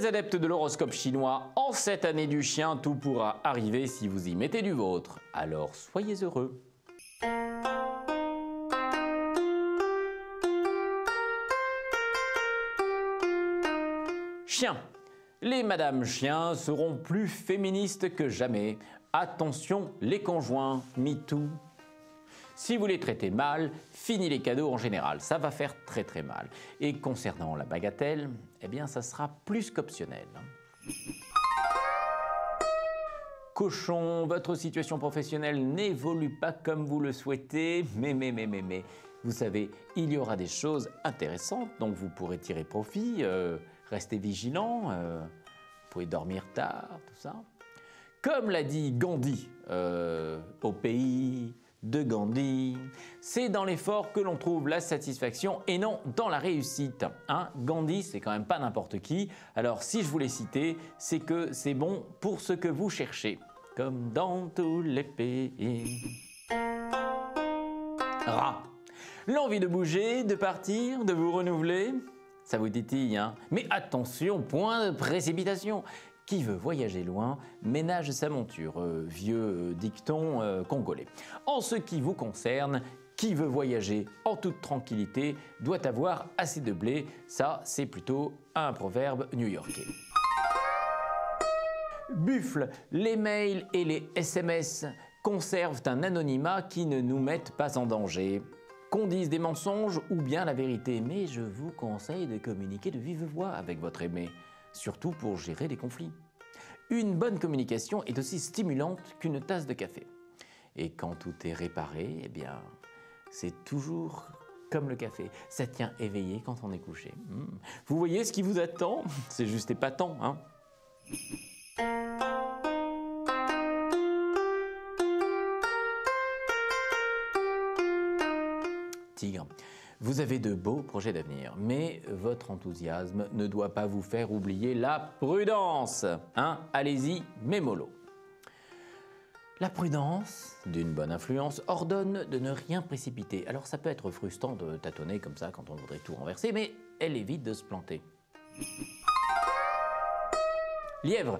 Très adepte de l'horoscope chinois, en cette année du chien, tout pourra arriver si vous y mettez du vôtre. Alors soyez heureux. Chien. Les Madame Chiens seront plus féministes que jamais. Attention les conjoints, MeToo. Si vous les traitez mal, fini les cadeaux en général, ça va faire très très mal. Et concernant la bagatelle, eh bien ça sera plus qu'optionnel. Cochon, votre situation professionnelle n'évolue pas comme vous le souhaitez, mais, vous savez, il y aura des choses intéressantes dont vous pourrez tirer profit, restez vigilant, vous pouvez dormir tard, tout ça. Comme l'a dit Gandhi au pays de Gandhi, c'est dans l'effort que l'on trouve la satisfaction et non dans la réussite. Hein, Gandhi, c'est quand même pas n'importe qui. Alors si je vous l'ai cité, c'est que c'est bon pour ce que vous cherchez. Comme dans tous les pays. Rat. L'envie de bouger, de partir, de vous renouveler, ça vous titille, hein? Mais attention, point de précipitation. Qui veut voyager loin ménage sa monture, vieux dicton congolais. En ce qui vous concerne, qui veut voyager en toute tranquillité doit avoir assez de blé, ça c'est plutôt un proverbe new-yorkais. Buffle, les mails et les SMS conservent un anonymat qui ne nous mettent pas en danger. Qu'on dise des mensonges ou bien la vérité, mais je vous conseille de communiquer de vive voix avec votre aimé. Surtout pour gérer les conflits. Une bonne communication est aussi stimulante qu'une tasse de café. Et quand tout est réparé, eh bien, c'est toujours comme le café. Ça tient éveillé quand on est couché. Vous voyez ce qui vous attend? C'est juste épatant, hein? Tigre. Vous avez de beaux projets d'avenir, mais votre enthousiasme ne doit pas vous faire oublier la prudence. Hein? Allez-y, mais mollo. La prudence, d'une bonne influence, ordonne de ne rien précipiter. Alors ça peut être frustrant de tâtonner comme ça quand on voudrait tout renverser, mais elle évite de se planter. Lièvre.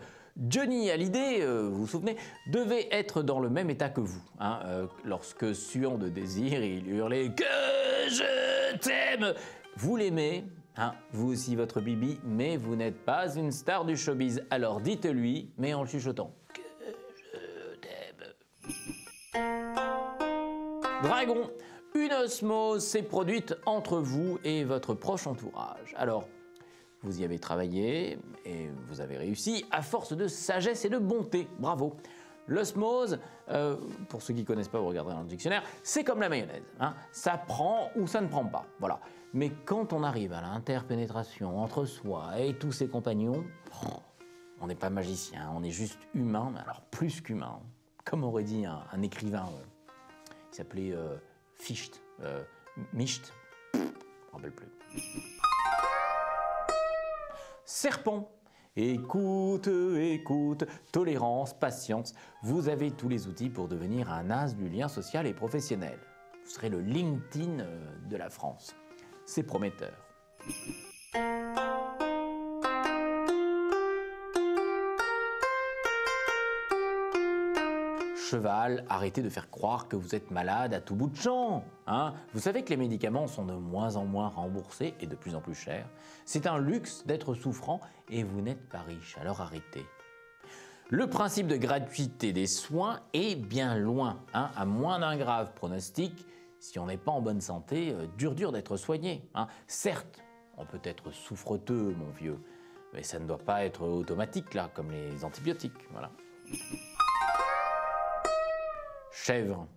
Johnny Hallyday, vous vous souvenez, devait être dans le même état que vous, hein, lorsque, suant de désir, il hurlait « Que je t'aime !» Vous l'aimez, hein, vous aussi votre bibi, mais vous n'êtes pas une star du showbiz, alors dites-lui, mais en le chuchotant « Que je t'aime !» Dragon, une osmose s'est produite entre vous et votre proche entourage. Alors, vous y avez travaillé et vous avez réussi à force de sagesse et de bonté. Bravo. L'osmose, pour ceux qui ne connaissent pas, vous regarderez dans le dictionnaire, c'est comme la mayonnaise. Hein. Ça prend ou ça ne prend pas. Voilà. Mais quand on arrive à l'interpénétration entre soi et tous ses compagnons, on n'est pas magicien, on est juste humain, mais alors plus qu'humain. Comme aurait dit un écrivain, il s'appelait Fichte, Micht, je ne me rappelle plus. Serpent, écoute, écoute, tolérance, patience, vous avez tous les outils pour devenir un as du lien social et professionnel. Vous serez le LinkedIn de la France. C'est prometteur. Cheval, arrêtez de faire croire que vous êtes malade à tout bout de champ. Hein? Vous savez que les médicaments sont de moins en moins remboursés et de plus en plus chers. C'est un luxe d'être souffrant et vous n'êtes pas riche, alors arrêtez. Le principe de gratuité des soins est bien loin. Hein? À moins d'un grave pronostic, si on n'est pas en bonne santé, dur d'être soigné. Hein? Certes, on peut être souffreteux, mon vieux, mais ça ne doit pas être automatique, là, comme les antibiotiques. Voilà. Chèvre.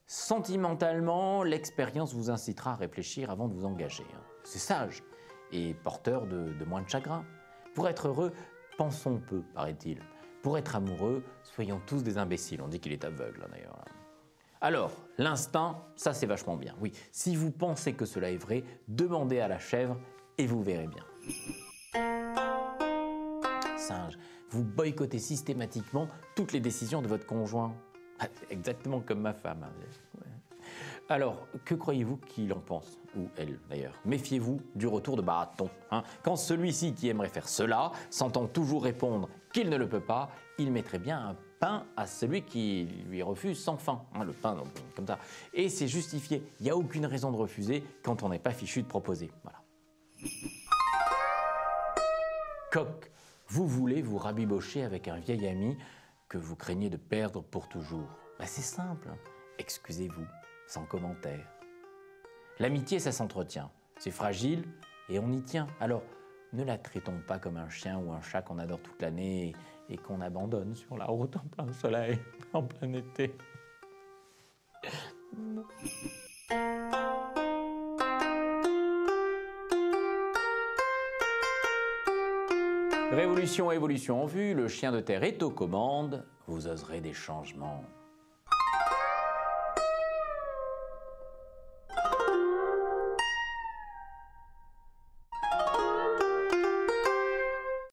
Sentimentalement, l'expérience vous incitera à réfléchir avant de vous engager. C'est sage et porteur de moins de chagrin. Pour être heureux, pensons peu, paraît-il. Pour être amoureux, soyons tous des imbéciles. On dit qu'il est aveugle, d'ailleurs. Alors, l'instinct, ça c'est vachement bien. Oui, si vous pensez que cela est vrai, demandez à la chèvre et vous verrez bien. Singe. Vous boycottez systématiquement toutes les décisions de votre conjoint. Exactement comme ma femme. Alors, que croyez-vous qu'il en pense, ou elle d'ailleurs? Méfiez-vous du retour de bâton. Quand celui-ci qui aimerait faire cela s'entend toujours répondre qu'il ne le peut pas, il mettrait bien un pain à celui qui lui refuse sans fin. Le pain, donc, comme ça. Et c'est justifié. Il n'y a aucune raison de refuser quand on n'est pas fichu de proposer. Voilà. Coq, vous voulez vous rabibocher avec un vieil ami que vous craignez de perdre pour toujours. C'est simple, excusez-vous, sans commentaire. L'amitié, ça s'entretient, c'est fragile et on y tient. Alors, ne la traitons pas comme un chien ou un chat qu'on adore toute l'année et qu'on abandonne sur la route en plein soleil, en plein été. Non. Révolution, évolution en vue, le chien de terre est aux commandes, vous oserez des changements.